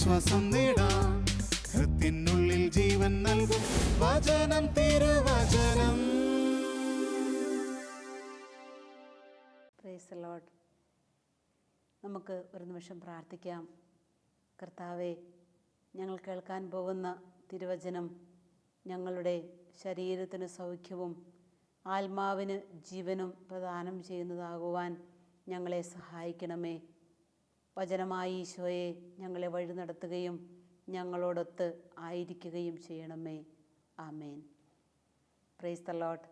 ആശ്വാസം നേടാം. ഹൃത്തിനുള്ളിൽ ജീവൻ നൽകും വചനം, തിരുവചനം. Price the Lord. നമുക്ക് ഒരു നിമിഷം പ്രാർത്ഥിക്കാം. കർത്താവേ, ഞങ്ങൾ കേൾക്കാൻ പോകുന്ന തിരുവചനം ഞങ്ങളുടെ ശരീരത്തിന് സൗഖ്യവും ആത്മാവിന് ജീവനും പ്രദാനം ചെയ്യുന്നതാകുവാൻ ഞങ്ങളെ സഹായിക്കണമേ. വചനമായി ഈശോയെ ഞങ്ങളെ വഴി നടത്തുകയും ഞങ്ങളോടൊത്ത് ആയിരിക്കുകയും ചെയ്യണമേ. ആമേൻ. Praise the lord.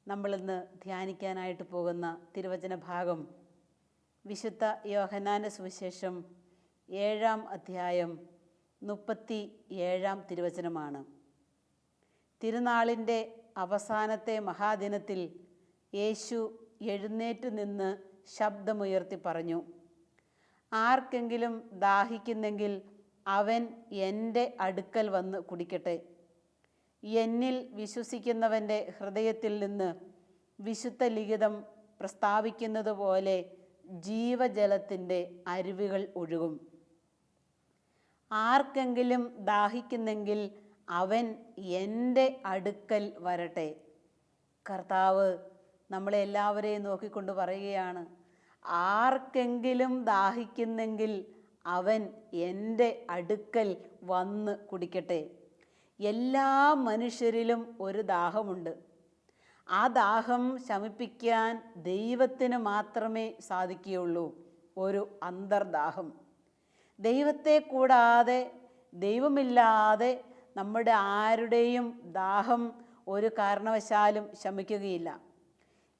നമ്മളിന്ന് ധ്യാനിക്കാനായിട്ട് പോകുന്ന തിരുവചന ഭാഗം വിശുദ്ധ യോഹന്നാന്റെ സുവിശേഷം 7-ാം അധ്യായം 37-ാം തിരുവചനമാണ്. തിരുനാളിൻ്റെ അവസാനത്തെ മഹാദിനത്തിൽ യേശു എഴുന്നേറ്റ് നിന്ന് ശബ്ദമുയർത്തി പറഞ്ഞു, ആർക്കെങ്കിലും ദാഹിക്കുന്നെങ്കിൽ അവൻ എൻ്റെ അടുക്കൽ വന്ന് കുടിക്കട്ടെ. എന്നിൽ വിശ്വസിക്കുന്നവൻ്റെ ഹൃദയത്തിൽ നിന്ന് വിശുദ്ധ ലിഖിതം പ്രസ്താവിക്കുന്നത് പോലെ ജീവജലത്തിൻ്റെ അരുവികൾ ഒഴുകും. ആർക്കെങ്കിലും ദാഹിക്കുന്നെങ്കിൽ അവൻ എൻ്റെ അടുക്കൽ വരട്ടെ. കർത്താവ് നമ്മളെ എല്ലാവരെയും നോക്കിക്കൊണ്ട് പറയുകയാണ്, ആർക്കെങ്കിലും ദാഹിക്കുന്നെങ്കിൽ അവൻ എൻ്റെ അടുക്കൽ വന്ന് കുടിക്കട്ടെ. എല്ലാ മനുഷ്യരിലും ഒരു ദാഹമുണ്ട്. ആ ദാഹം ശമിപ്പിക്കാൻ ദൈവത്തിന് മാത്രമേ സാധിക്കുകയുള്ളൂ. ഒരു അന്തർദാഹം. ദൈവത്തെ കൂടാതെ, ദൈവമില്ലാതെ നമ്മുടെ ആരുടെയും ദാഹം ഒരു കാരണവശാലും ശമിക്കുകയില്ല.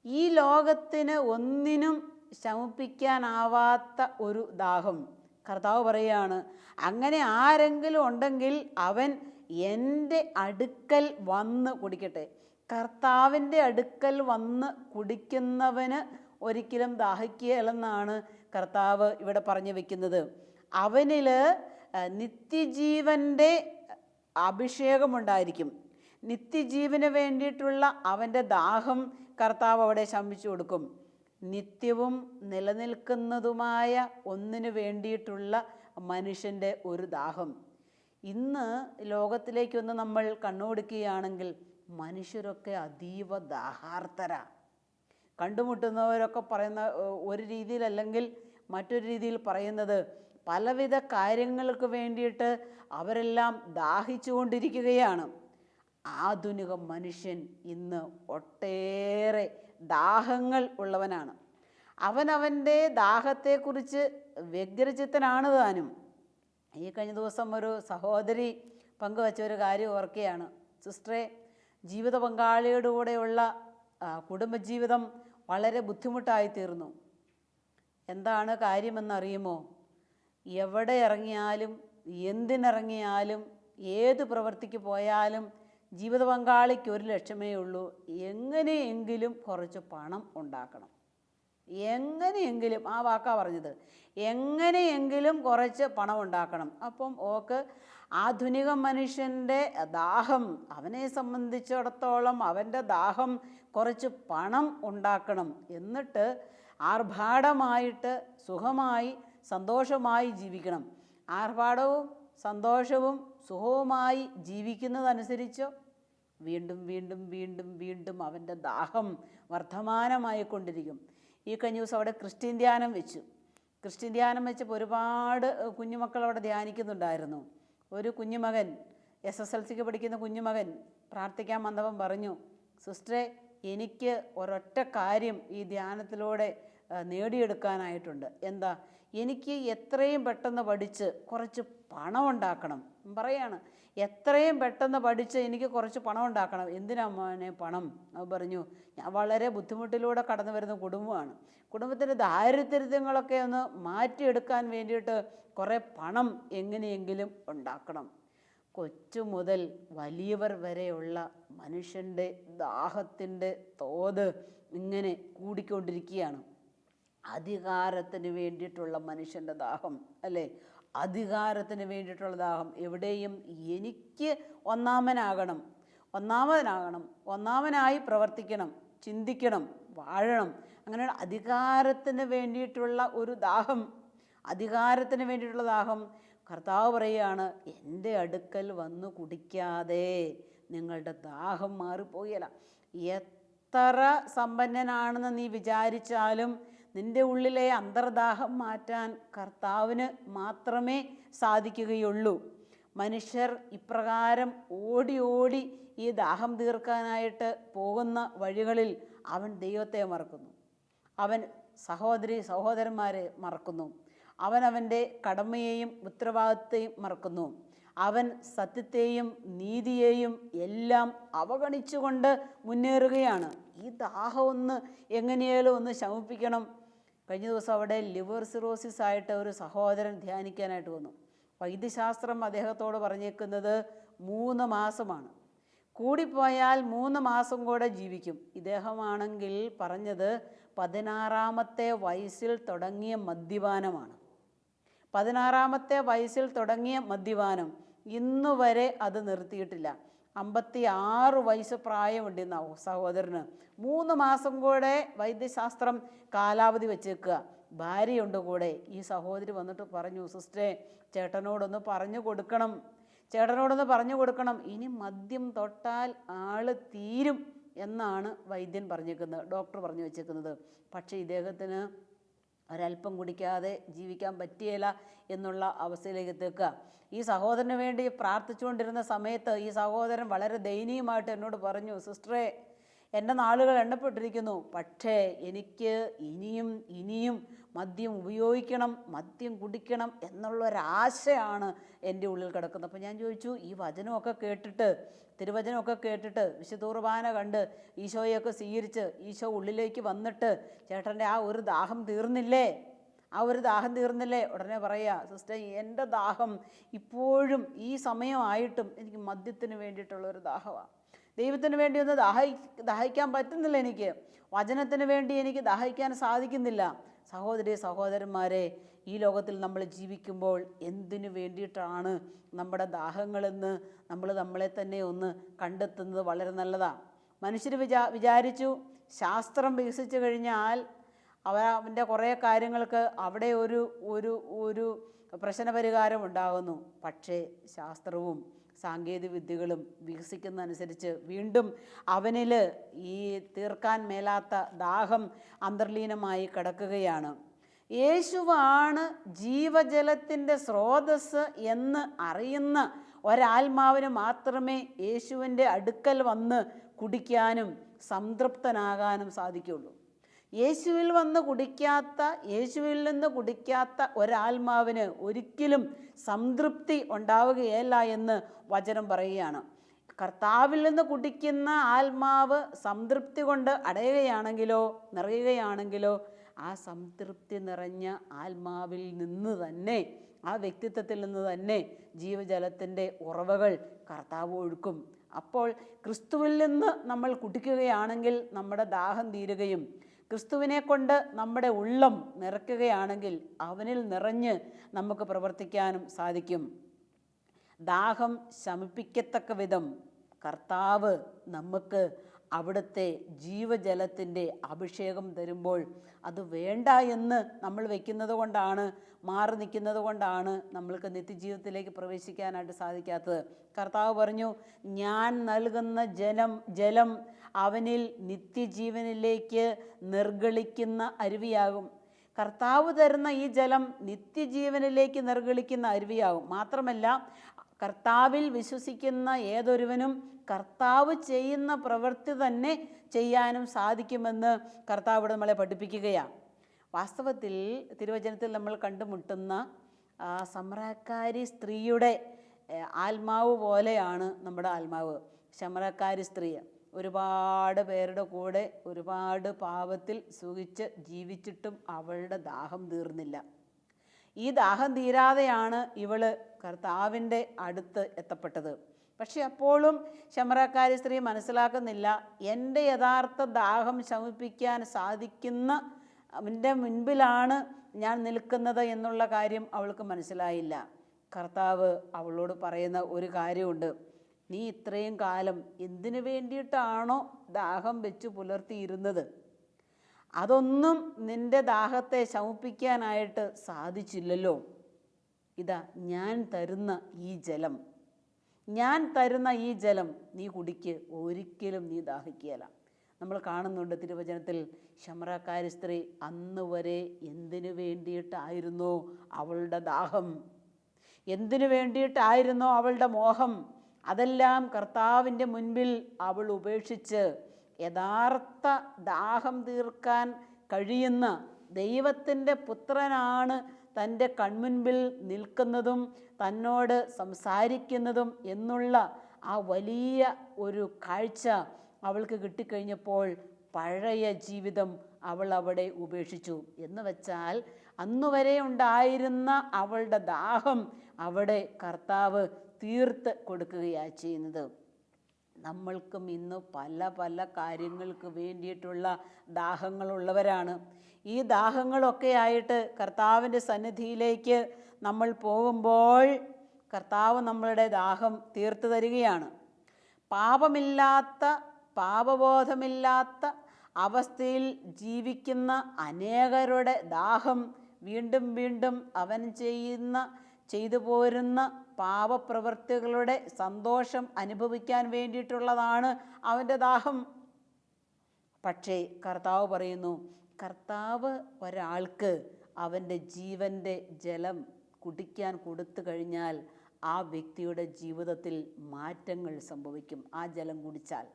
ഈ ലോകത്തിന് ഒന്നിനും ശമിപ്പിക്കാനാവാത്ത ഒരു ദാഹം. കർത്താവ് പറയുകയാണ്, അങ്ങനെ ആരെങ്കിലും ഉണ്ടെങ്കിൽ അവൻ എൻ്റെ അടുക്കൽ വന്ന് കുടിക്കട്ടെ. കർത്താവിൻ്റെ അടുക്കൽ വന്ന് കുടിക്കുന്നവന് ഒരിക്കലും ദാഹിക്കുകയില്ലെന്നാണ് കർത്താവ് ഇവിടെ പറഞ്ഞു വെക്കുന്നത്. അവനിൽ നിത്യജീവൻ്റെ അഭിഷേകമുണ്ടായിരിക്കും. നിത്യജീവന് വേണ്ടിയിട്ടുള്ള അവൻ്റെ ദാഹം കർത്താവ് അവിടെ ശമിച്ചു കൊടുക്കും. നിത്യവും നിലനിൽക്കുന്നതുമായ ഒന്നിനു വേണ്ടിയിട്ടുള്ള മനുഷ്യൻ്റെ ഒരു ദാഹം. ഇന്ന് ലോകത്തിലേക്കൊന്ന് നമ്മൾ കണ്ണോടിക്കുകയാണെങ്കിൽ മനുഷ്യരൊക്കെ അതീവ ദാഹാർത്തരാ. കണ്ടുമുട്ടുന്നവരൊക്കെ പറയുന്ന ഒരു രീതിയിലല്ലെങ്കിൽ മറ്റൊരു രീതിയിൽ പറയുന്നത് പലവിധ കാര്യങ്ങൾക്ക് വേണ്ടിയിട്ട് അവരെല്ലാം ദാഹിച്ചു കൊണ്ടിരിക്കുകയാണ്. ആധുനിക മനുഷ്യൻ ഇന്ന് ഒട്ടേറെ ദാഹങ്ങൾ ഉള്ളവനാണ്. അവനവൻ്റെ ദാഹത്തെക്കുറിച്ച് വ്യഗ്രചിത്തനാണ് താനും. ഈ കഴിഞ്ഞ ദിവസം ഒരു സഹോദരി പങ്കുവച്ച ഒരു കാര്യം ഓർക്കുകയാണ്. സിസ്റ്ററെ, ജീവിത പങ്കാളിയുടെ കൂടെയുള്ള കുടുംബജീവിതം വളരെ ബുദ്ധിമുട്ടായി തീർന്നു. എന്താണ് കാര്യമെന്നറിയുമോ? എവിടെ ഇറങ്ങിയാലും, എന്തിനിറങ്ങിയാലും, ഏത് പ്രവൃത്തിക്ക് പോയാലും ജീവിത പങ്കാളിക്ക് ഒരു ലക്ഷ്യമേ ഉള്ളൂ, എങ്ങനെയെങ്കിലും കുറച്ച് പണം ഉണ്ടാക്കണം. എങ്ങനെയെങ്കിലും, ആ വാക്കാ പറഞ്ഞത്, എങ്ങനെയെങ്കിലും കുറച്ച് പണം ഉണ്ടാക്കണം. അപ്പം ഓക്ക് ആധുനിക മനുഷ്യൻ്റെ ദാഹം, അവനെ സംബന്ധിച്ചിടത്തോളം അവൻ്റെ ദാഹം കുറച്ച് പണം ഉണ്ടാക്കണം. എന്നിട്ട് ആർഭാടമായിട്ട് സുഖമായി സന്തോഷമായി ജീവിക്കണം. ആർഭാടവും സന്തോഷവും സുഖവുമായി ജീവിക്കുന്നതനുസരിച്ചോ വീണ്ടും വീണ്ടും വീണ്ടും വീണ്ടും അവൻ്റെ ദാഹം വർദ്ധമാനമായിക്കൊണ്ടിരിക്കും. ഈ കഴിഞ്ഞ ദിവസം അവിടെ ക്രിസ്ത്യൻ ധ്യാനം വെച്ചു. ക്രിസ്ത്യൻ ധ്യാനം വെച്ചപ്പോൾ ഒരുപാട് കുഞ്ഞുമക്കൾ അവിടെ ധ്യാനിക്കുന്നുണ്ടായിരുന്നു. ഒരു കുഞ്ഞുമകൻ, SSLCക്ക് പഠിക്കുന്ന കുഞ്ഞുമകൻ പ്രാർത്ഥിക്കാൻ വന്നവൻ പറഞ്ഞു, സിസ്റ്ററെ, എനിക്ക് ഒരൊറ്റ കാര്യം ഈ ധ്യാനത്തിലൂടെ നേടിയെടുക്കാനായിട്ടുണ്ട്. എന്താ? എനിക്ക് എത്രയും പെട്ടെന്ന് പഠിച്ച് കുറച്ച് പണം ഉണ്ടാക്കണം. പറയാണ്, എത്രയും പെട്ടെന്ന് പഠിച്ച് എനിക്ക് കുറച്ച് പണം ഉണ്ടാക്കണം. എന്തിനാ മോനെ പണം? അത് പറഞ്ഞു, ഞാൻ വളരെ ബുദ്ധിമുട്ടിലൂടെ കടന്നു വരുന്ന കുടുംബമാണ്. കുടുംബത്തിൻ്റെ ദാരിദ്ര്യങ്ങളൊക്കെ ഒന്ന് മാറ്റിയെടുക്കാൻ വേണ്ടിയിട്ട് കുറേ പണം എങ്ങനെയെങ്കിലും ഉണ്ടാക്കണം. കൊച്ചു മുതൽ വലിയവർ വരെയുള്ള മനുഷ്യൻ്റെ ദാഹത്തിൻ്റെ തോത് ഇങ്ങനെ കൂടിക്കൊണ്ടിരിക്കുകയാണ്. അധികാരത്തിന് വേണ്ടിയിട്ടുള്ള മനുഷ്യൻ്റെ ദാഹം, അല്ലേ? അധികാരത്തിന് വേണ്ടിയിട്ടുള്ള ദാഹം. എവിടെയും എനിക്ക് ഒന്നാമനായി പ്രവർത്തിക്കണം, ചിന്തിക്കണം, വാഴണം. അങ്ങനെ അധികാരത്തിന് വേണ്ടിയിട്ടുള്ള ഒരു ദാഹം, അധികാരത്തിന് വേണ്ടിയിട്ടുള്ള ദാഹം കർത്താവ് പറയുകയാണ്, എൻ്റെ അടുക്കൽ വന്നു കുടിക്കാതെ നിങ്ങളുടെ ദാഹം മാറിപ്പോയില്ല. എത്ര സമ്പന്നനാണെന്ന് നീ വിചാരിച്ചാലും നിൻ്റെ ഉള്ളിലെ അന്തർദാഹം മാറ്റാൻ കർത്താവിന് മാത്രമേ സാധിക്കുകയുള്ളൂ. മനുഷ്യർ ഇപ്രകാരം ഓടി ഓടി ഈ ദാഹം തീർക്കാനായിട്ട് പോകുന്ന വഴികളിൽ അവൻ ദൈവത്തെ മറക്കുന്നു, അവൻ സഹോദരന്മാരെ മറക്കുന്നു, അവൻ അവൻ്റെ കടമയെയും ഉത്തരവാദിത്വത്തെയും മറക്കുന്നു, അവൻ സത്യത്തെയും നീതിയെയും എല്ലാം അവഗണിച്ചുകൊണ്ട് മുന്നേറുകയാണ്. ഈ ദാഹം എങ്ങനെയാലും ഒന്ന് ശമിപ്പിക്കണം. കഴിഞ്ഞ ദിവസം അവിടെ ലിവർ സിറോസിസ് ആയിട്ട് ഒരു സഹോദരൻ ധ്യാനിക്കാനായിട്ട് വന്നു. വൈദ്യശാസ്ത്രം അദ്ദേഹത്തോട് പറഞ്ഞേക്കുന്നത് 3 മാസമാണ്, കൂടിപ്പോയാൽ 3 മാസം കൂടെ ജീവിക്കും. ഇദ്ദേഹമാണെങ്കിൽ പറഞ്ഞത് 16-ാമത്തെ വയസ്സിൽ തുടങ്ങിയ മദ്യപാനമാണ്. 16-ാമത്തെ വയസ്സിൽ തുടങ്ങിയ മദ്യപാനം ഇന്നു വരെ അത് നിർത്തിയിട്ടില്ല. 56 വയസ്സ് പ്രായമുണ്ടെന്ന സഹോദരന് 3 മാസം കൂടെ വൈദ്യശാസ്ത്രം കാലാവധി വെച്ചേക്കുക. ഭാര്യയുണ്ട് കൂടെ. ഈ സഹോദരി വന്നിട്ട് പറഞ്ഞു, സിസ്റ്ററെ ചേട്ടനോടൊന്ന് പറഞ്ഞു കൊടുക്കണം, ഇനി മദ്യം തൊട്ടാൽ ആള് തീരും എന്നാണ് വൈദ്യൻ പറഞ്ഞേക്കുന്നത്, ഡോക്ടർ പറഞ്ഞു വെച്ചേക്കുന്നത്. പക്ഷേ ഇദ്ദേഹത്തിന് ഒരല്പം കുടിക്കാതെ ജീവിക്കാൻ പറ്റിയില്ല എന്നുള്ള അവസ്ഥയിലേക്ക് എത്തിക്കുക. ഈ സഹോദരന് വേണ്ടി പ്രാർത്ഥിച്ചുകൊണ്ടിരുന്ന സമയത്ത് ഈ സഹോദരൻ വളരെ ദയനീയമായിട്ട് എന്നോട് പറഞ്ഞു, സിസ്റ്ററെ എൻ്റെ നാളുകൾ എണ്ണപ്പെട്ടിരിക്കുന്നു, പക്ഷേ എനിക്ക് ഇനിയും മദ്യം ഉപയോഗിക്കണം, മദ്യം കുടിക്കണം എന്നുള്ളൊരാശയാണ് എൻ്റെ ഉള്ളിൽ കിടക്കുന്നത്. അപ്പോൾ ഞാൻ ചോദിച്ചു, ഈ വചനമൊക്കെ കേട്ടിട്ട്, തിരുവചനമൊക്കെ കേട്ടിട്ട്, വിശുദ്ധ കുർബാന കണ്ട് ഈശോയൊക്കെ സ്വീകരിച്ച് ഈശോ ഉള്ളിലേക്ക് വന്നിട്ട് ചേട്ടൻ്റെ ആ ഒരു ദാഹം തീർന്നില്ലേ? ഉടനെ പറയുക, സിസ്റ്റർ എൻ്റെ ദാഹം ഇപ്പോഴും ഈ സമയമായിട്ടും എനിക്ക് മദ്യത്തിന് വേണ്ടിയിട്ടുള്ളൊരു ദാഹമാണ്. ദൈവത്തിന് വേണ്ടി ഒന്ന് ദാഹിക്കാൻ പറ്റുന്നില്ല, എനിക്ക് വചനത്തിന് വേണ്ടി എനിക്ക് ദാഹിക്കാൻ സാധിക്കുന്നില്ല. സഹോദരന്മാരെ, ഈ ലോകത്തിൽ നമ്മൾ ജീവിക്കുമ്പോൾ എന്തിനു വേണ്ടിയിട്ടാണ് നമ്മുടെ ദാഹങ്ങളെന്ന് നമ്മൾ നമ്മളെ തന്നെ ഒന്ന് കണ്ടെത്തുന്നത് വളരെ നല്ലതാണ്. മനുഷ്യർ വിചാരിച്ചു ശാസ്ത്രം വികസിച്ചു കഴിഞ്ഞാൽ അവൻ്റെ കുറേ കാര്യങ്ങൾക്ക് അവിടെ ഒരു പ്രശ്നപരിഹാരം ഉണ്ടാകുന്നു. പക്ഷേ ശാസ്ത്രവും സാങ്കേതിക വിദ്യകളും വികസിക്കുന്നതനുസരിച്ച് വീണ്ടും അവനിൽ ഈ തീർക്കാൻ മേലാത്ത ദാഹം അന്തർലീനമായി കിടക്കുകയാണ്. യേശുവാണ് ജീവജലത്തിൻ്റെ സ്രോതസ്സ് എന്ന് അറിയുന്ന ഒരാത്മാവിന് മാത്രമേ യേശുവിൻ്റെ അടുക്കൽ വന്ന് കുടിക്കാനും സംതൃപ്തനാകാനും സാധിക്കുകയുള്ളൂ. യേശുവിൽ നിന്ന് കുടിക്കാത്ത ഒരാത്മാവിന് ഒരിക്കലും സംതൃപ്തി ഉണ്ടാവുകയില്ല എന്ന് വചനം പറയുകയാണ്. കർത്താവിൽ നിന്ന് കുടിക്കുന്ന ആത്മാവ് സംതൃപ്തി കൊണ്ട് നിറയുകയാണെങ്കിലോ ആ സംതൃപ്തി നിറഞ്ഞ ആത്മാവിൽ നിന്ന് തന്നെ, ആ വ്യക്തിത്വത്തിൽ നിന്ന് തന്നെ ജീവജലത്തിൻ്റെ ഉറവകൾ കർത്താവ് ഒഴുക്കും. അപ്പോൾ ക്രിസ്തുവിൽ നിന്ന് നമ്മൾ കുടിക്കുകയാണെങ്കിൽ നമ്മുടെ ദാഹം തീരുകയും ക്രിസ്തുവിനെ കൊണ്ട് നമ്മുടെ ഉള്ളം നിറയ്ക്കുകയാണെങ്കിൽ അവനിൽ നിറഞ്ഞ് നമുക്ക് പ്രവർത്തിക്കാനും സാധിക്കും. ദാഹം ശമിപ്പിക്കത്തക്ക വിധം കർത്താവ് നമുക്ക് അവിടുത്തെ ജീവജലത്തിൻ്റെ അഭിഷേകം തരുമ്പോൾ അത് വേണ്ട എന്ന് നമ്മൾ വയ്ക്കുന്നത് കൊണ്ടാണ്, മാറി നിൽക്കുന്നത് കൊണ്ടാണ് നമ്മൾക്ക് നിത്യജീവിതത്തിലേക്ക് പ്രവേശിക്കാനായിട്ട് സാധിക്കാത്തത്. കർത്താവ് പറഞ്ഞു, ഞാൻ നൽകുന്ന ജലം അവനിൽ നിത്യജീവനിലേക്ക് നിർഗളിക്കുന്ന അരുവിയാകും. കർത്താവ് തരുന്ന ഈ ജലം നിത്യജീവനിലേക്ക് നിർഗളിക്കുന്ന അരുവിയാകും. മാത്രമല്ല, കർത്താവിൽ വിശ്വസിക്കുന്ന ഏതൊരുവനും കർത്താവ് ചെയ്യുന്ന പ്രവൃത്തി തന്നെ ചെയ്യാനും സാധിക്കുമെന്ന് കർത്താവ് നമ്മളെ പഠിപ്പിക്കുകയാണ്. വാസ്തവത്തിൽ തിരുവചനത്തിൽ നമ്മൾ കണ്ടുമുട്ടുന്ന സമറക്കാരി സ്ത്രീയുടെ ആത്മാവ് പോലെയാണ് നമ്മുടെ ആത്മാവ്. സമറക്കാരി സ്ത്രീ ഒരുപാട് പേരുടെ കൂടെ ഒരുപാട് പാപത്തിൽ സുഖിച്ച് ജീവിച്ചിട്ടും അവളുടെ ദാഹം തീർന്നില്ല. ഈ ദാഹം തീരാതെയാണ് ഇവള് കർത്താവിൻ്റെ അടുത്ത് എത്തപ്പെട്ടത്. പക്ഷെ അപ്പോഴും ശമറക്കാരി സ്ത്രീ മനസ്സിലാക്കുന്നില്ല, എൻ്റെ യഥാർത്ഥ ദാഹം ശമിപ്പിക്കാൻ സാധിക്കുന്ന അവൻ്റെ മുൻപിലാണ് ഞാൻ നിൽക്കുന്നത് എന്നുള്ള കാര്യം അവൾക്ക് മനസ്സിലായില്ല. കർത്താവ് അവളോട് പറയുന്ന ഒരു കാര്യമുണ്ട്, നീ ഇത്രയും കാലം എന്തിനു വേണ്ടിയിട്ടാണോ ദാഹം വെച്ച് പുലർത്തിയിരുന്നത്, അതൊന്നും നിൻ്റെ ദാഹത്തെ ശമിപ്പിക്കാനായിട്ട് സാധിച്ചില്ലല്ലോ. ഇതാ ഞാൻ തരുന്ന ഈ ജലം, ഞാൻ തരുന്ന ഈ ജലം നീ കുടിക്ക്, ഒരിക്കലും നീ ദാഹിക്കുകയില്ല. നമ്മൾ കാണുന്നുണ്ട് തിരുവചനത്തിൽ ശമറക്കാരി സ്ത്രീ അന്ന് വരെ എന്തിനു വേണ്ടിയിട്ടായിരുന്നോ അവളുടെ ദാഹം, എന്തിനു വേണ്ടിയിട്ടായിരുന്നോ അവളുടെ മോഹം, അതെല്ലാം കർത്താവിൻ്റെ മുൻപിൽ അവൾ ഉപേക്ഷിച്ച് യഥാർത്ഥ ദാഹം തീർക്കാൻ കഴിയുന്ന ദൈവത്തിൻ്റെ പുത്രനാണ് തൻ്റെ കൺമുൻപിൽ നിൽക്കുന്നതും തന്നോട് സംസാരിക്കുന്നതും എന്നുള്ള ആ വലിയ ഒരു കാഴ്ച അവൾക്ക് കിട്ടിക്കഴിഞ്ഞപ്പോൾ പഴയ ജീവിതം അവൾ അവിടെ ഉപേക്ഷിച്ചു. എന്ന് വെച്ചാൽ അന്നുവരെ ഉണ്ടായിരുന്ന അവളുടെ ദാഹം അവിടെ കർത്താവ് തീർത്ത് കൊടുക്കുകയാണ് ചെയ്യുന്നത്. നമ്മൾക്കും ഇന്ന് പല പല കാര്യങ്ങൾക്ക് വേണ്ടിയിട്ടുള്ള ദാഹങ്ങളുള്ളവരാണ്. ഈ ദാഹങ്ങളൊക്കെ ആയിട്ട് കർത്താവിൻ്റെ സന്നിധിയിലേക്ക് നമ്മൾ പോകുമ്പോൾ കർത്താവ് നമ്മളുടെ ദാഹം തീർത്തു തരികയാണ്. പാപമില്ലാത്ത, പാപബോധമില്ലാത്ത അവസ്ഥയിൽ ജീവിക്കുന്ന അനേകരുടെ ദാഹം വീണ്ടും വീണ്ടും അവൻ ചെയ്തു പോരുന്ന പാപപ്രവൃത്തികളുടെ സന്തോഷം അനുഭവിക്കാൻ വേണ്ടിയിട്ടുള്ളതാണ് അവൻ്റെ ദാഹം. പക്ഷേ കർത്താവ് പറയുന്നു, കർത്താവ് ഒരാൾക്ക് അവൻ്റെ ജീവൻ്റെ ജലം കുടിക്കാൻ കൊടുത്തു കഴിഞ്ഞാൽ ആ വ്യക്തിയുടെ ജീവിതത്തിൽ മാറ്റങ്ങൾ സംഭവിക്കും. ആ ജലം കുടിച്ചാൽ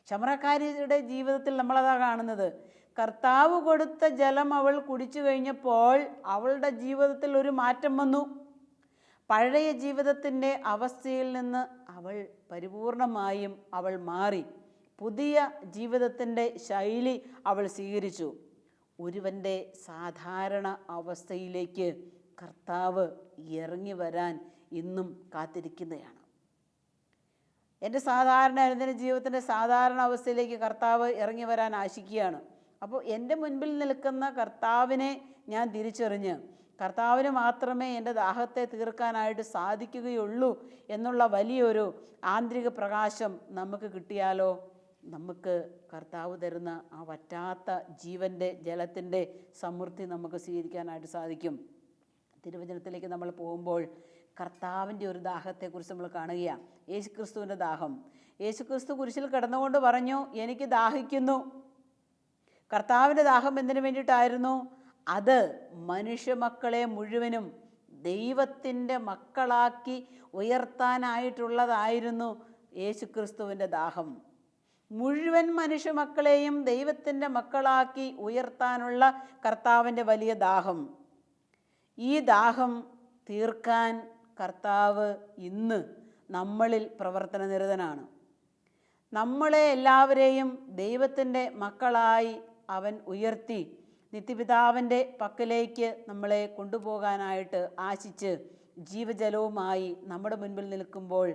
ശമറക്കാരിയുടെ ജീവിതത്തിൽ നമ്മളതാ കാണുന്നത്. കർത്താവ് കൊടുത്ത ജലം അവൾ കുടിച്ചു കഴിഞ്ഞപ്പോൾ അവളുടെ ജീവിതത്തിൽ ഒരു മാറ്റം വന്നു. പഴയ ജീവിതത്തിൻ്റെ അവസ്ഥയിൽ നിന്ന് അവൾ പരിപൂർണമായും അവൾ മാറി. പുതിയ ജീവിതത്തിൻ്റെ ശൈലി അവൾ സ്വീകരിച്ചു. ഒരുവൻ്റെ സാധാരണ അവസ്ഥയിലേക്ക് കർത്താവ് ഇറങ്ങി വരാൻ ഇന്നും കാത്തിരിക്കുന്നതാണ്. എൻ്റെ സാധാരണ അനുദിന ജീവിതത്തിൻ്റെ സാധാരണ അവസ്ഥയിലേക്ക് കർത്താവ് ഇറങ്ങി വരാൻ ആശിക്കുകയാണ്. അപ്പോൾ എൻ്റെ മുൻപിൽ നിൽക്കുന്ന കർത്താവിനെ ഞാൻ തിരിച്ചറിഞ്ഞ് കർത്താവിന് മാത്രമേ എൻ്റെ ദാഹത്തെ തീർക്കാനായിട്ട് സാധിക്കുകയുള്ളൂ എന്നുള്ള വലിയൊരു ആന്തരിക പ്രകാശം നമുക്ക് കിട്ടിയാലോ, നമുക്ക് കർത്താവ് തരുന്ന ആ വറ്റാത്ത ജീവൻ്റെ ജലത്തിൻ്റെ സമൃദ്ധി നമുക്ക് സ്വീകരിക്കാനായിട്ട് സാധിക്കും. തിരുവചനത്തിലേക്ക് നമ്മൾ പോകുമ്പോൾ കർത്താവിൻ്റെ ഒരു ദാഹത്തെക്കുറിച്ച് നമ്മൾ കാണുകയാണ്. യേശുക്രിസ്തുവിൻ്റെ ദാഹം. യേശുക്രിസ്തു കുരിശിൽ കിടന്നുകൊണ്ട് പറഞ്ഞു, എനിക്ക് ദാഹിക്കുന്നു. കർത്താവിൻ്റെ ദാഹം എന്തിനു വേണ്ടിയിട്ടായിരുന്നു? അത് മനുഷ്യമക്കളെ മുഴുവനും ദൈവത്തിൻ്റെ മക്കളാക്കി ഉയർത്താനായിട്ടുള്ളതായിരുന്നു യേശുക്രിസ്തുവിൻ്റെ ദാഹം. മുഴുവൻ മനുഷ്യമക്കളെയും ദൈവത്തിൻ്റെ മക്കളാക്കി ഉയർത്താനുള്ള കർത്താവിൻ്റെ വലിയ ദാഹം. ഈ ദാഹം തീർക്കാൻ കർത്താവ് ഇന്ന് നമ്മളിൽ പ്രവർത്തനനിരതനാണ്. നമ്മളെ എല്ലാവരെയും ദൈവത്തിൻ്റെ മക്കളായി അവൻ ഉയർത്തി നിത്യപിതാവിൻ്റെ പക്കലേക്ക് നമ്മളെ കൊണ്ടുപോകാനായിട്ട് ആശിച്ച് ജീവജലവുമായി നമ്മുടെ മുൻപിൽ നിൽക്കുമ്പോൾ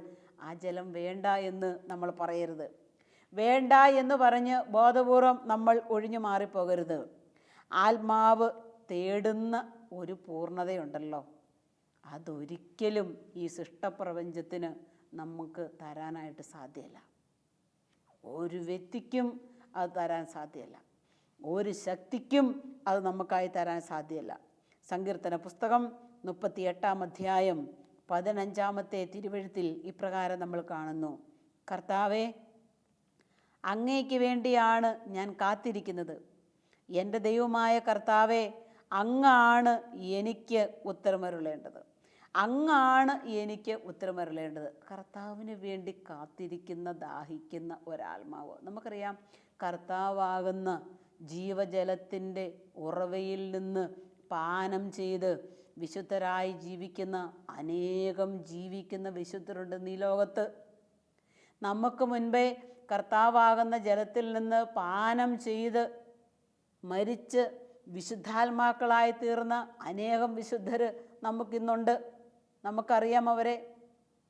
ആ ജലം വേണ്ട എന്ന് നമ്മൾ പറയരുത്. വേണ്ട എന്ന് പറഞ്ഞ് ബോധപൂർവം നമ്മൾ ഒഴിഞ്ഞു മാറിപ്പോകരുത്. ആത്മാവ് തേടുന്ന ഒരു പൂർണ്ണതയുണ്ടല്ലോ, അതൊരിക്കലും ഈ സൃഷ്ടപ്രപഞ്ചത്തിന് നമുക്ക് തരാനായിട്ട് സാധ്യമല്ല. ഒരു വ്യക്തിക്കും അത് തരാൻ സാധ്യമല്ല. ഒരു ശക്തിക്കും അത് നമുക്കായി തരാൻ സാധ്യമല്ല. സങ്കീർത്തന പുസ്തകം 38 അധ്യായം 15 തിരുവെഴുത്തിൽ ഇപ്രകാരം നമ്മൾ കാണുന്നു, കർത്താവേ, അങ്ങേക്ക് വേണ്ടിയാണ് ഞാൻ കാത്തിരിക്കുന്നത്. എൻ്റെ ദൈവമായ കർത്താവേ, അങ്ങാണ് എനിക്ക് ഉത്തരമരുളേണ്ടത്. അങ്ങാണ് എനിക്ക് ഉത്തരമരുളേണ്ടത്. കർത്താവിന് വേണ്ടി കാത്തിരിക്കുന്ന, ദാഹിക്കുന്ന ഒരാത്മാവ്. നമുക്കറിയാം, കർത്താവാകുന്ന ജീവജലത്തിൻ്റെ ഉറവയിൽ നിന്ന് പാനം ചെയ്ത് വിശുദ്ധരായി ജീവിക്കുന്ന അനേകം വിശുദ്ധരുണ്ട് ഈ ലോകത്ത്. നമുക്ക് മുൻപേ കർത്താവാകുന്ന ജലത്തിൽ നിന്ന് പാനം ചെയ്ത് മരിച്ച് വിശുദ്ധാത്മാക്കളായി തീർന്ന അനേകം വിശുദ്ധർ നമുക്കിന്നുണ്ട്. നമുക്കറിയാം അവരെ.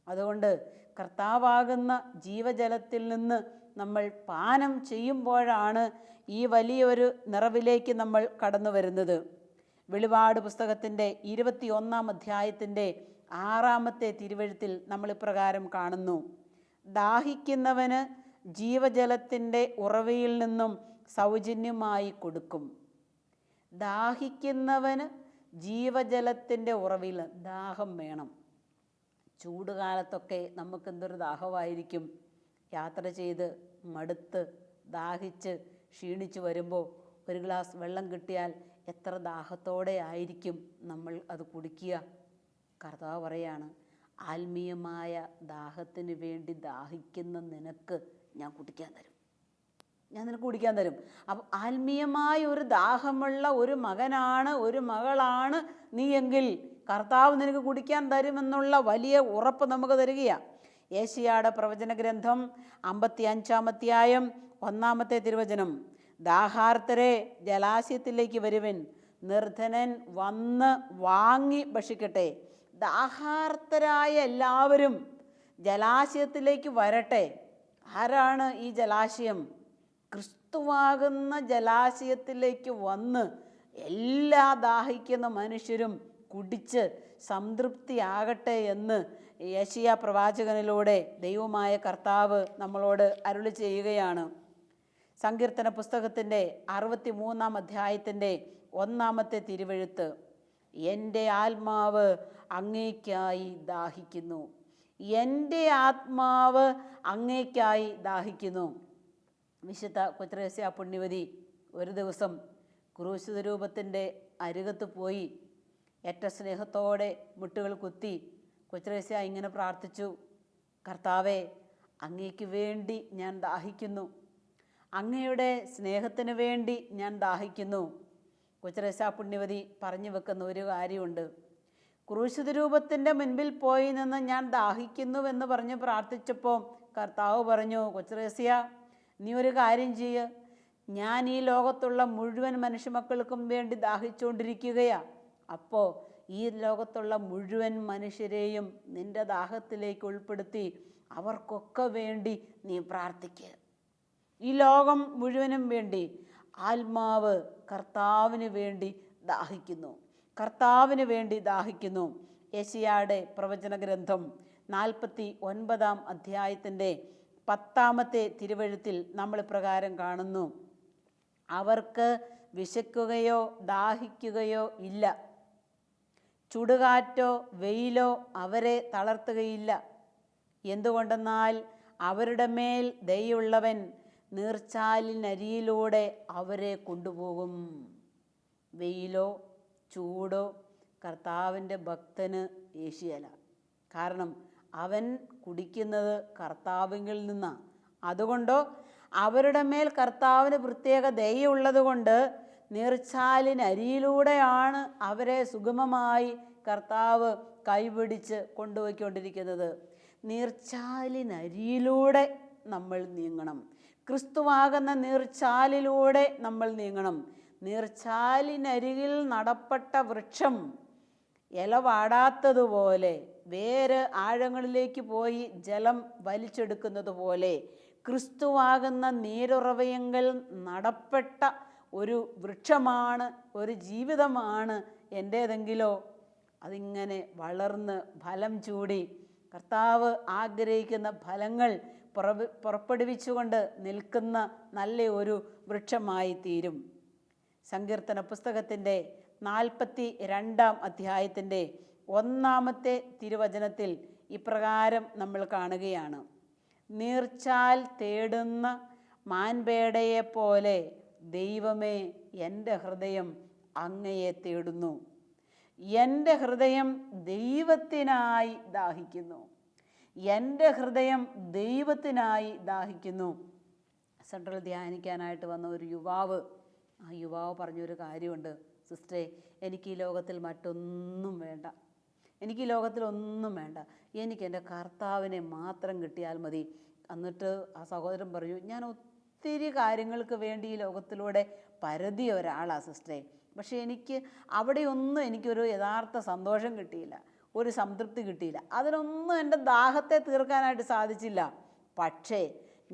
അതുകൊണ്ട് കർത്താവാകുന്ന ജീവജലത്തിൽ നിന്ന് നമ്മൾ പാനം ചെയ്യുമ്പോഴാണ് ഈ വലിയൊരു നിറവിലേക്ക് നമ്മൾ കടന്നു വരുന്നത്. വെളിപാട് പുസ്തകത്തിൻ്റെ 21 അധ്യായത്തിൻ്റെ 6 തിരുവെഴുത്തിൽ നമ്മൾ ഇപ്രകാരം കാണുന്നു, ദാഹിക്കുന്നവന് ജീവജലത്തിൻ്റെ ഉറവയിൽ നിന്നും സൗജന്യമായി കൊടുക്കും. ദാഹിക്കുന്നവന് ജീവജലത്തിൻ്റെ ഉറവിൽ ദാഹം വേണം. ചൂടുകാലത്തൊക്കെ നമുക്കെന്തൊരു ദാഹമായിരിക്കും. യാത്ര ചെയ്ത് മടുത്ത് ദാഹിച്ച് ക്ഷീണിച്ച് വരുമ്പോൾ ഒരു ഗ്ലാസ് വെള്ളം കിട്ടിയാൽ എത്ര ദാഹത്തോടെ ആയിരിക്കും നമ്മൾ അത് കുടിക്കുക. കർത്താവ് പറയാണ്, ആത്മീയമായ ദാഹത്തിന് വേണ്ടി ദാഹിക്കുന്ന നിനക്ക് ഞാൻ കുടിക്കാൻ തരും, ഞാൻ നിനക്ക് കുടിക്കാൻ തരും. അപ്പം ആത്മീയമായ ഒരു ദാഹമുള്ള ഒരു മകനാണ്, ഒരു മകളാണ് നീ എങ്കിൽ കർത്താവ് നിനക്ക് കുടിക്കാൻ തരുമെന്നുള്ള വലിയ ഉറപ്പ് നമുക്ക് തരികയാണ്. യേശയ്യായുടെ പ്രവചന ഗ്രന്ഥം 55-ാം അധ്യായം 1-ാമത്തെ തിരുവചനം, ദാഹാർത്തരെ ജലാശയത്തിലേക്ക് വരുവിൻ, നിർധനൻ വന്ന് വാങ്ങി ഭക്ഷിക്കട്ടെ. ദാഹാർത്തരായ എല്ലാവരും ജലാശയത്തിലേക്ക് വരട്ടെ. ആരാണ് ഈ ജലാശയം? ക്രിസ്തുവാകുന്ന ജലാശയത്തിലേക്ക് വന്ന് എല്ലാ ദാഹിക്കുന്ന മനുഷ്യരും കുടിച്ച് സംതൃപ്തിയാകട്ടെ എന്ന് യെശയ്യാ പ്രവാചകനിലൂടെ ദൈവമായ കർത്താവ് നമ്മളോട് അരുളി ചെയ്യുകയാണ്. സങ്കീർത്തന പുസ്തകത്തിൻ്റെ 63-ാം അധ്യായത്തിൻ്റെ 1-ാമത്തെ തിരുവെഴുത്ത്, എൻ്റെ ആത്മാവ് അങ്ങേയ്ക്കായി ദാഹിക്കുന്നു, എൻ്റെ ആത്മാവ് അങ്ങേയ്ക്കായി ദാഹിക്കുന്നു. വിശുദ്ധ കൊച്ചുത്രേസ്യ പുണ്യവതി ഒരു ദിവസം ക്രൂശിത രൂപത്തിൻ്റെ അരികത്ത് പോയി ഏറ്റ സ്നേഹത്തോടെ മുട്ടുകൾ കുത്തി കൊച്ചുത്രേസ്യ ഇങ്ങനെ പ്രാർത്ഥിച്ചു, കർത്താവേ, അങ്ങേക്ക് വേണ്ടി ഞാൻ ദാഹിക്കുന്നു, അങ്ങയുടെ സ്നേഹത്തിന് വേണ്ടി ഞാൻ ദാഹിക്കുന്നു. കൊച്ചുത്രേസ്യ പുണ്യവതി പറഞ്ഞു വെക്കുന്ന ഒരു കാര്യമുണ്ട്. ക്രൂശിത രൂപത്തിൻ്റെ മുൻപിൽ പോയി നിന്ന് ഞാൻ ദാഹിക്കുന്നുവെന്ന് പറഞ്ഞ് പ്രാർത്ഥിച്ചപ്പോൾ കർത്താവ് പറഞ്ഞു, കൊച്ചുത്രേസ്യ, നീ ഒരു കാര്യം ചെയ്യുക, ഞാൻ ഈ ലോകത്തുള്ള മുഴുവൻ മനുഷ്യമക്കൾക്കും വേണ്ടി ദാഹിച്ചുകൊണ്ടിരിക്കുകയാണ്. അപ്പോൾ ഈ ലോകത്തുള്ള മുഴുവൻ മനുഷ്യരെയും നിൻ്റെ ദാഹത്തിലേക്ക് ഉൾപ്പെടുത്തി അവർക്കൊക്കെ വേണ്ടി നീ പ്രാർത്ഥിക്കുക. ഈ ലോകം മുഴുവനും വേണ്ടി ആത്മാവ് കർത്താവിന് വേണ്ടി ദാഹിക്കുന്നു, കർത്താവിന് വേണ്ടി ദാഹിക്കുന്നു. യെശയ്യായുടെ പ്രവചന ഗ്രന്ഥം 49-ാം അധ്യായത്തിൻ്റെ 10-ാമത്തെ തിരുവെഴുത്തിൽ നമ്മൾ പ്രകാരം കാണുന്നു, അവർക്ക് വിശക്കുകയോ ദാഹിക്കുകയോ ഇല്ല, ചുടുകാറ്റോ വെയിലോ അവരെ തളർത്തുകയില്ല. എന്തുകൊണ്ടെന്നാൽ അവരുടെ മേൽ ദയയുള്ളവൻ നീർച്ചാലിനരിയിലൂടെ അവരെ കൊണ്ടുപോകും. വെയിലോ ചൂടോ കർത്താവിൻ്റെ ഭക്തന് ഏശിയല. കാരണം അവൻ കുടിക്കുന്നത് കർത്താവിൽ നിന്നാണ്. അതുകൊണ്ടോ അവരുടെ മേൽ കർത്താവിന് പ്രത്യേക ദയയുള്ളത് കൊണ്ട് നീർച്ചാലിനരിയിലൂടെയാണ് അവരെ സുഗമമായി കർത്താവ് കൈപിടിച്ച് കൊണ്ടുപോയിക്കൊണ്ടിരിക്കുന്നത്. നീർച്ചാലിനരിയിലൂടെ നമ്മൾ നീങ്ങണം. ക്രിസ്തുവാകുന്ന നീർച്ചാലിലൂടെ നമ്മൾ നീങ്ങണം. നീർച്ചാലിനരികിൽ നടപ്പെട്ട വൃക്ഷം ഇല വാടാത്തതുപോലെ, വേര് ആഴങ്ങളിലേക്ക് പോയി ജലം വലിച്ചെടുക്കുന്നത് പോലെ, ക്രിസ്തുവാകുന്ന നീരുറവയങ്ങൾ നടപ്പെട്ട ഒരു വൃക്ഷമാണ്, ഒരു ജീവിതമാണ് എൻ്റേതെങ്കിലോ അതിങ്ങനെ വളർന്ന് ഫലം ചൂടി കർത്താവ് ആഗ്രഹിക്കുന്ന ഫലങ്ങൾ പുറപ്പെടുവിച്ചുകൊണ്ട് നിൽക്കുന്ന നല്ല ഒരു വൃക്ഷമായി തീരും. സങ്കീർത്തന പുസ്തകത്തിൻ്റെ 42-ാം അധ്യായത്തിൻ്റെ 1-ാമത്തെ തിരുവചനത്തിൽ ഇപ്രകാരം നമ്മൾ കാണുകയാണ്, നീർച്ചാൽ തേടുന്ന മാൻപേടയെപ്പോലെ ദൈവമേ, എൻ്റെ ഹൃദയം അങ്ങയെ തേടുന്നു. എൻ്റെ ഹൃദയം ദൈവത്തിനായി ദാഹിക്കുന്നു, എൻ്റെ ഹൃദയം ദൈവത്തിനായി ദാഹിക്കുന്നു. സെൻട്രൽ ധ്യാനിക്കാനായിട്ട് വന്ന ഒരു യുവാവ്, ആ യുവാവ് പറഞ്ഞൊരു കാര്യമുണ്ട്, സിസ്റ്ററെ, എനിക്ക് ഈ ലോകത്തിൽ മറ്റൊന്നും വേണ്ട, എനിക്ക് ഈ ലോകത്തിലൊന്നും വേണ്ട, എനിക്ക് എൻ്റെ കർത്താവിനെ മാത്രം കിട്ടിയാൽ മതി. എന്നിട്ട് ആ സഹോദരൻ പറഞ്ഞു, ഞാൻ ഒത്തിരി കാര്യങ്ങൾക്ക് വേണ്ടി ഈ ലോകത്തിലൂടെ പരതിയ ഒരാളാണ് സിസ്റ്ററെ, പക്ഷേ എനിക്ക് അവിടെയൊന്നും എനിക്കൊരു യഥാർത്ഥ സന്തോഷം കിട്ടിയില്ല, ഒരു സംതൃപ്തി കിട്ടിയില്ല, അതിനൊന്നും എൻ്റെ ദാഹത്തെ തീർക്കാനായിട്ട് സാധിച്ചില്ല. പക്ഷേ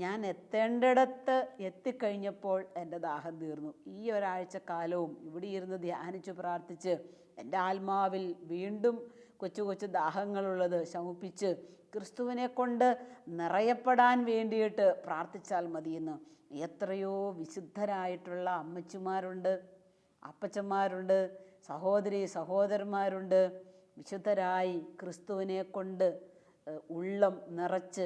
ഞാൻ എത്തേണ്ടിടത്ത് എത്തിക്കഴിഞ്ഞപ്പോൾ എൻ്റെ ദാഹം തീർന്നു. ഈ ഒരാഴ്ച കാലവും ഇവിടെ ഇരുന്ന് ധ്യാനിച്ചു പ്രാർത്ഥിച്ച് എൻ്റെ ആത്മാവിൽ വീണ്ടും കൊച്ചു കൊച്ചു ദാഹങ്ങളുള്ളത് ശമിപ്പിച്ച് ക്രിസ്തുവിനെ കൊണ്ട് നിറയപ്പെടാൻ വേണ്ടിയിട്ട് പ്രാർത്ഥിച്ചാൽ മതിയെന്ന് എത്രയോ വിശുദ്ധരായിട്ടുള്ള അമ്മച്ചിമാരുണ്ട്, അപ്പച്ചന്മാരുണ്ട്, സഹോദരി സഹോദരന്മാരുണ്ട്. വിശുദ്ധരായി ക്രിസ്തുവിനെ കൊണ്ട് ഉള്ളം നിറച്ച്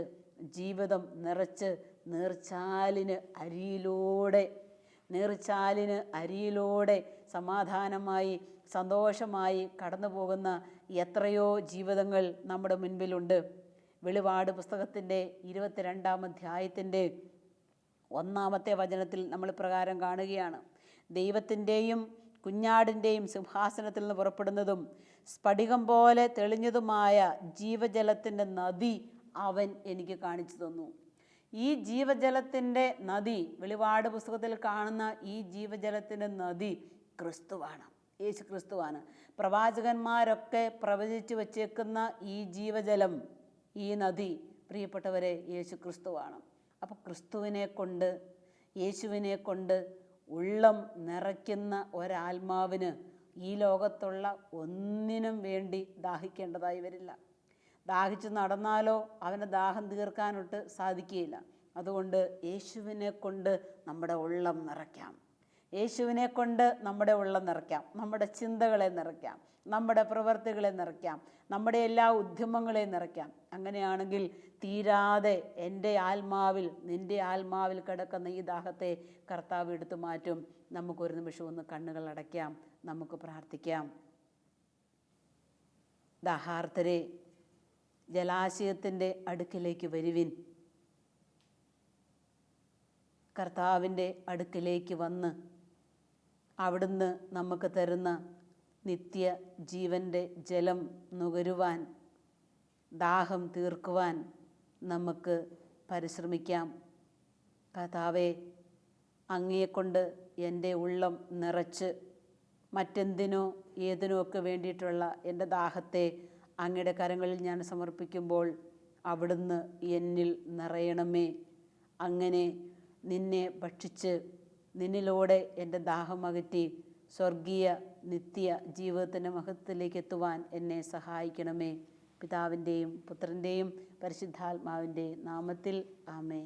ജീവിതം നിറച്ച് നീർച്ചാലിന് അരിയിലൂടെ സമാധാനമായി സന്തോഷമായി കടന്നു പോകുന്ന എത്രയോ ജീവിതങ്ങൾ നമ്മുടെ മുൻപിലുണ്ട്. വെളിപാട് പുസ്തകത്തിൻ്റെ 22-ാം അധ്യായത്തിൻ്റെ 1-ാമത്തെ വചനത്തിൽ നമ്മൾ പ്രകാരം കാണുകയാണ്: ദൈവത്തിൻ്റെയും കുഞ്ഞാടിൻ്റെയും സിംഹാസനത്തിൽ നിന്ന് പുറപ്പെടുന്നതും സ്ഫടികം പോലെ തെളിഞ്ഞതുമായ ജീവജലത്തിൻ്റെ നദി അവൻ എനിക്ക് കാണിച്ചു തന്നു. ഈ ജീവജലത്തിൻ്റെ നദി, വെളിപാട് പുസ്തകത്തിൽ കാണുന്ന ഈ ജീവജലത്തിൻ്റെ നദി ക്രിസ്തുവാണ്, യേശു ക്രിസ്തുവാണ്. പ്രവാചകന്മാരൊക്കെ പ്രവചിച്ചു വച്ചേക്കുന്ന ഈ ജീവജലം, ഈ നദി, പ്രിയപ്പെട്ടവരെ, യേശു ക്രിസ്തുവാണ്. അപ്പോൾ യേശുവിനെ കൊണ്ട് ഉള്ളം നിറയ്ക്കുന്ന ഒരാത്മാവിന് ഈ ലോകത്തുള്ള ഒന്നിനും വേണ്ടി ദാഹിക്കേണ്ടതായി വരില്ല. ദാഹിച്ച് നടന്നാലോ അവന് ദാഹം തീർക്കാനൊട്ട് സാധിക്കുകയില്ല. അതുകൊണ്ട് യേശുവിനെ കൊണ്ട് നമ്മുടെ ഉള്ളം നിറയ്ക്കാം. യേശുവിനെ കൊണ്ട് നമ്മുടെ ഉള്ളം നിറയ്ക്കാം, നമ്മുടെ ചിന്തകളെ നിറയ്ക്കാം, നമ്മുടെ പ്രവൃത്തികളെ നിറയ്ക്കാം, നമ്മുടെ എല്ലാ ഉദ്യമങ്ങളെയും നിറയ്ക്കാം. അങ്ങനെയാണെങ്കിൽ തീരാതെ എൻ്റെ ആത്മാവിൽ, നിൻ്റെ ആത്മാവിൽ കിടക്കുന്ന ഈ ദാഹത്തെ കർത്താവ് എടുത്തു മാറ്റും. നമുക്കൊരു നിമിഷം ഒന്ന് കണ്ണുകൾ അടയ്ക്കാം, നമുക്ക് പ്രാർത്ഥിക്കാം. ദാഹാർത്തരെ, ജലാശയത്തിൻ്റെ അടുക്കിലേക്ക് വരുവിൻ. കർത്താവിൻ്റെ അടുക്കിലേക്ക് വന്ന് അവിടുന്ന് നമുക്ക് തരുന്ന നിത്യ ജീവൻ്റെ ജലം നുകരുവാൻ, ദാഹം തീർക്കുവാൻ നമുക്ക് പരിശ്രമിക്കാം. കർത്താവേ, അങ്ങയെക്കൊണ്ട് എൻ്റെ ഉള്ളം നിറച്ച് മറ്റെന്തിനോ ഏതിനോ ഒക്കെ വേണ്ടിയിട്ടുള്ള എൻ്റെ ദാഹത്തെ അങ്ങയുടെ കരങ്ങളിൽ ഞാൻ സമർപ്പിക്കുമ്പോൾ അവിടുന്ന് എന്നിൽ നിറയണമേ. അങ്ങനെ നിന്നെ ഭക്ഷിച്ച് നിന്നിലൂടെ എൻ്റെ ദാഹം അകറ്റി സ്വർഗീയ നിത്യ ജീവിതത്തിൻ്റെ മഹത്വത്തിലേക്ക് എത്തുവാൻ എന്നെ സഹായിക്കണമേ. പിതാവിൻ്റെയും പുത്രൻ്റെയും പരിശുദ്ധാത്മാവിൻ്റെ നാമത്തിൽ ആമേൻ.